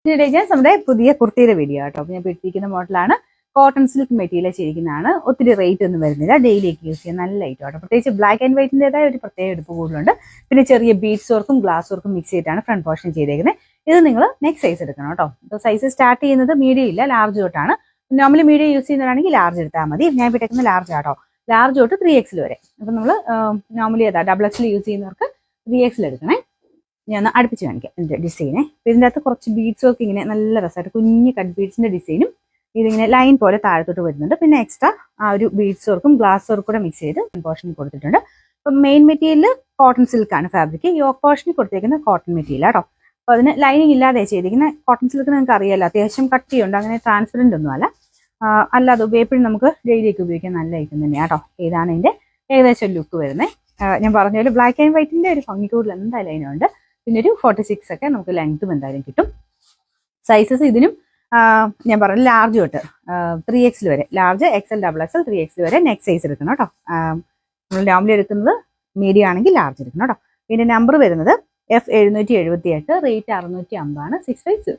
നമ്മുടെ പുതിയ കുർത്തിയുടെ വീഡിയോ കേട്ടോ. ഞാൻ പിടിപ്പിക്കുന്ന മോഡലാണ്. കോട്ടൺ സിൽക്ക് മെറ്റീരിയൽ ചെയ്തിരിക്കുന്നതാണ്. ഒത്തിരി റേറ്റ് ഒന്നും വരുന്നില്ല. ഡെയിലിക്ക് യൂസ് ചെയ്യാൻ നല്ല ലൈറ്റ് ആട്ടോ. പ്രത്യേകിച്ച് ബ്ലാക്ക് ആൻഡ് വൈറ്റിൻ്റെതായ ഒരു പ്രത്യേക എടുപ്പ് കൂടുതലുണ്ട്. പിന്നെ ചെറിയ ബീഡ്സ് വർക്കും ഗ്ലാസ് വർക്കും മിക്സ് ചെയ്തിട്ടാണ് ഫ്രണ്ട് പോർഷൻ ചെയ്തേക്കുന്നത്. ഇത് നിങ്ങൾ നെക്സ്റ്റ് സൈസ് എടുക്കണം കേട്ടോ. ഇപ്പോൾ സൈസ് സ്റ്റാർട്ട് ചെയ്യുന്നത് മീഡിയം ഇല്ല, ലാർജ് തൊട്ടാണ്. നോർമലി മീഡിയം യൂസ് ചെയ്യുന്നതാണെങ്കിൽ ലാർജ് എടുത്താൽ മതി. ഞാൻ ഇട്ടേക്കുന്ന ലാർജ് ആട്ടോ. ലാർജ് തൊട്ട് 3XL വരെ. അപ്പം നമ്മൾ നോർമലി ഡബിൾ XL യൂസ് ചെയ്യുന്നവർക്ക് 3XL എടുക്കണേ. ഞാൻ അടുപ്പിച്ച് കാണിക്കാം എൻ്റെ ഡിസൈനെ. ഇതിൻ്റെ അകത്ത് കുറച്ച് ബീഡ്സ് വർക്ക് ഇങ്ങനെ നല്ല രസമായിട്ട് കുഞ്ഞ് കട്ട് ബീഡ്സിൻ്റെ ഡിസൈനും ഇതിങ്ങനെ ലൈൻ പോലെ താഴത്തോട്ട് വരുന്നുണ്ട്. പിന്നെ എക്സ്ട്രാ ആ ഒരു ബീഡ്സ് വർക്കും ഗ്ലാസ് വർക്കും കൂടെ മിക്സ് ചെയ്ത് പോർഷനിൽ കൊടുത്തിട്ടുണ്ട്. അപ്പം മെയിൻ മെറ്റീരിയൽ കോട്ടൺ സിൽക്കാണ് ഫാബ്രിക്. യോക്ക് പോർഷനിൽ കൊടുത്തേക്കുന്ന കോട്ടൺ മെറ്റീരിയൽ കേട്ടോ. അപ്പോൾ അതിന് ലൈനിങ് ഇല്ലാതെ ചെയ്തിരിക്കുന്ന കോട്ടൺ സിൽക്ക് നിങ്ങൾക്ക് അറിയാമല്ലോ, അത്യാവശ്യം കട്ടിയുണ്ട്, അങ്ങനെ ട്രാൻസ്പെറൻ്റ് ഒന്നും അല്ല. അല്ലാതെ ഉപയോഗിപ്പോഴും നമുക്ക് ഡെയിലിയൊക്കെ ഉപയോഗിക്കാൻ നല്ല ഐറ്റം തന്നെയാണ് കേട്ടോ. ഇതാണ് ഇതിൻ്റെ ഏകദേശം ലുക്ക് വരുന്നത്. ഞാൻ പറഞ്ഞ പോലെ ബ്ലാക്ക് ആൻഡ് വൈറ്റിൻ്റെ ഒരു ഭംഗി കൂടുതൽ എന്തായാലും അതിനുണ്ട്. പിന്നെ ഒരു 46 ഒക്കെ നമുക്ക് ലെങ്ത്തും എന്തായാലും കിട്ടും. സൈസസ് ഇതിനും ഞാൻ പറഞ്ഞു ലാർജ് തൊട്ട് 3XL വരെ, large XL double XL 3XL വരെ നെക്സ്റ്റ് സൈസ് എടുക്കണം കേട്ടോ. നമ്മൾ നോർമലി എടുക്കുന്നത് മീഡിയം ആണെങ്കിൽ ലാർജ് എടുക്കണം കേട്ടോ. പിന്നെ നമ്പർ വരുന്നത് F778, റേറ്റ് 650 ആണ്. 650.